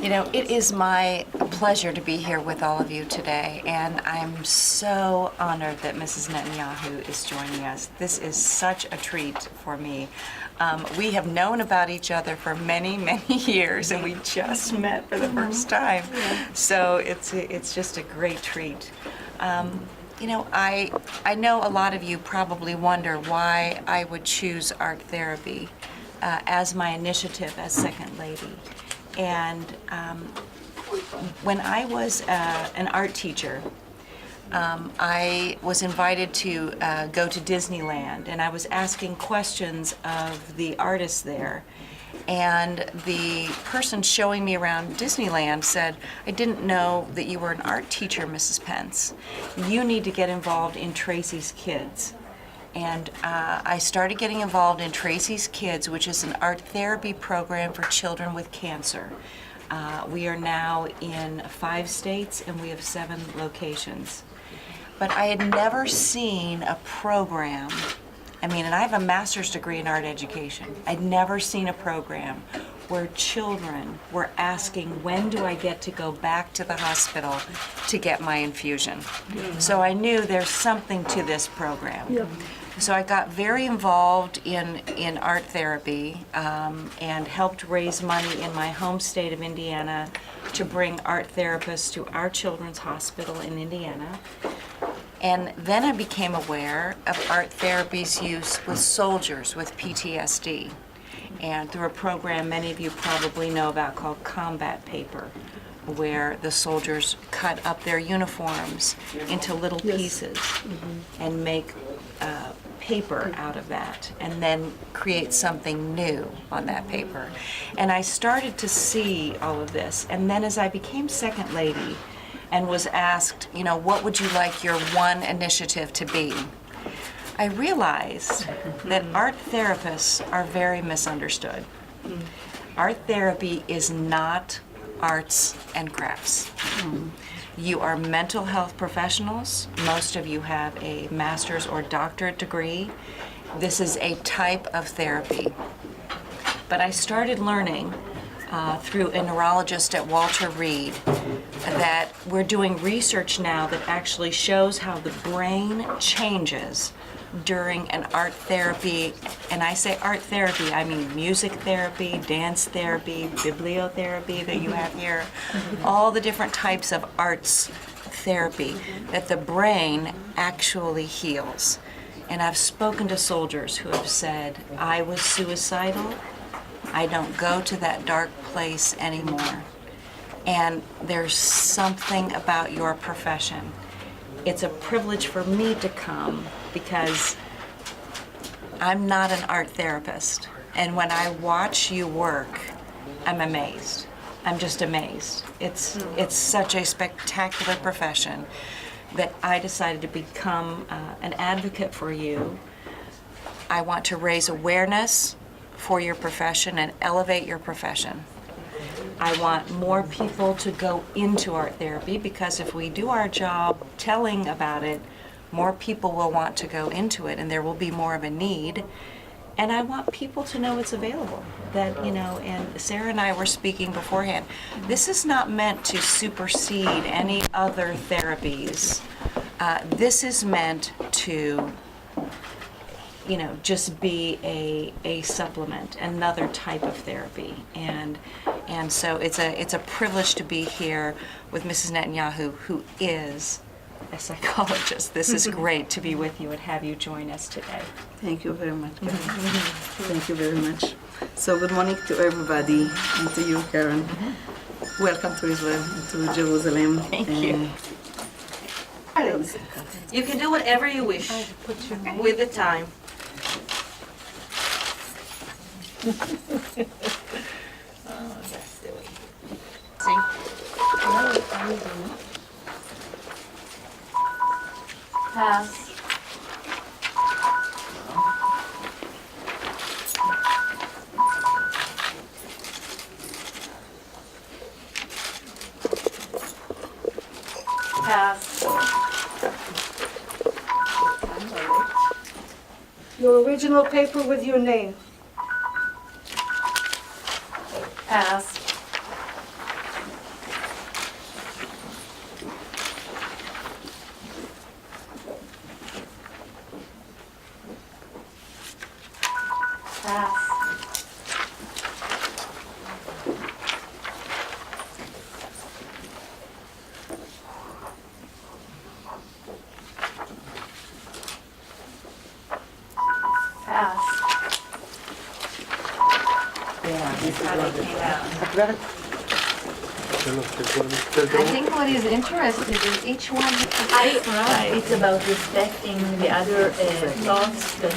You know, it is my pleasure to be here with all of you today, and I'm so honored that Mrs. Netanyahu is joining us. This is such a treat for me. We have known about each other for many, many years, and we just met for the first time. So it's just a great treat. You know, I know a lot of you probably wonder why I would choose art therapy as my initiative as Second Lady. And when I was an art teacher, I was invited to go to Disneyland, and I was asking questions of the artists there. And the person showing me around Disneyland said, "I didn't know that you were an art teacher, Mrs. Pence. You need to get involved in Tracy's Kids." And I started getting involved in Tracy's Kids, which is an art therapy program for children with cancer. We are now in 5 states, and we have 7 locations. But I had never seen a program, and I have a master's degree in art education. I'd never seen a program where children were asking, when do I get to go back to the hospital to get my infusion? So I knew there's something to this program. So I got very involved in art therapy and helped raise money in my home state of Indiana to bring art therapists to our children's hospital in Indiana. And then I became aware of art therapy's use with soldiers with PTSD, and through a program many of you probably know about called Combat Paper, where the soldiers cut up their uniforms into little pieces and make paper out of that, and then create something new on that paper. And I started to see all of this, and then as I became Second Lady and was asked, you know, what would you like your one initiative to be? I realized that art therapists are very misunderstood. Art therapy is not arts and crafts. You are mental health professionals. Most of you have a master's or doctorate degree. This is a type of therapy. But I started learning through a neurologist at Walter Reed that we're doing research now that actually shows how the brain changes during an art therapy. And I say art therapy, I mean music therapy, dance therapy, bibliotherapy that you have here, all the different types of arts therapy, that the brain actually heals. And I've spoken to soldiers who have said, I was suicidal, I don't go to that dark place anymore. And there's something about your profession. It's a privilege for me to come because I'm not an art therapist. And when I watch you work, I'm amazed. I'm just amazed. It's such a spectacular profession that I decided to become an advocate for you. I want to raise awareness for your profession and elevate your profession. I want more people to go into art therapy because if we do our job telling about it, more people will want to go into it and there will be more of a need. And I want people to know it's available. That, you know, and Sara and I were speaking beforehand, this is not meant to supersede any other therapies. This is meant to, you know, just be a supplement, another type of therapy. And so it's a privilege to be here with Mrs. Netanyahu, who is a psychologist. This is great to be with you and have you join us today. Thank you very much. Thank you very much. So good morning to everybody and to you, Karen. Welcome to Israel, to Jerusalem. Thank you. You can do whatever you wish with the time. Pass. Pass. Your original paper with your name. Pass. I think what is interesting is each one. It's about respecting the other thoughts that